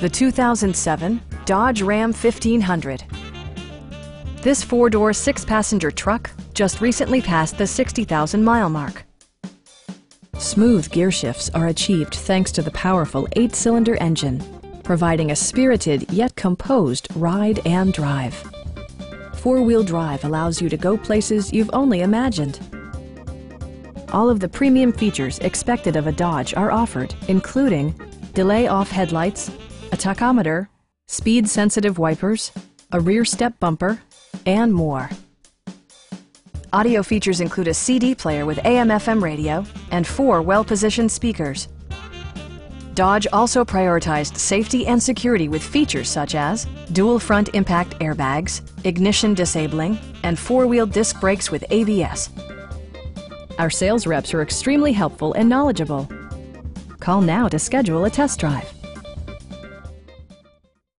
The 2007 Dodge Ram 1500. This four-door, six-passenger truck just recently passed the 60,000-mile mark. Smooth gear shifts are achieved thanks to the powerful 8-cylinder engine, providing a spirited yet composed ride and drive. Four-wheel drive allows you to go places you've only imagined. All of the premium features expected of a Dodge are offered, including delay-off headlights, a tachometer, speed-sensitive wipers, a rear step bumper, and more. Audio features include a CD player with AM/FM radio and 4 well-positioned speakers. Dodge also prioritized safety and security with features such as dual front impact airbags, ignition disabling, and 4-wheel disc brakes with ABS. Our sales reps are extremely helpful and knowledgeable. Call now to schedule a test drive.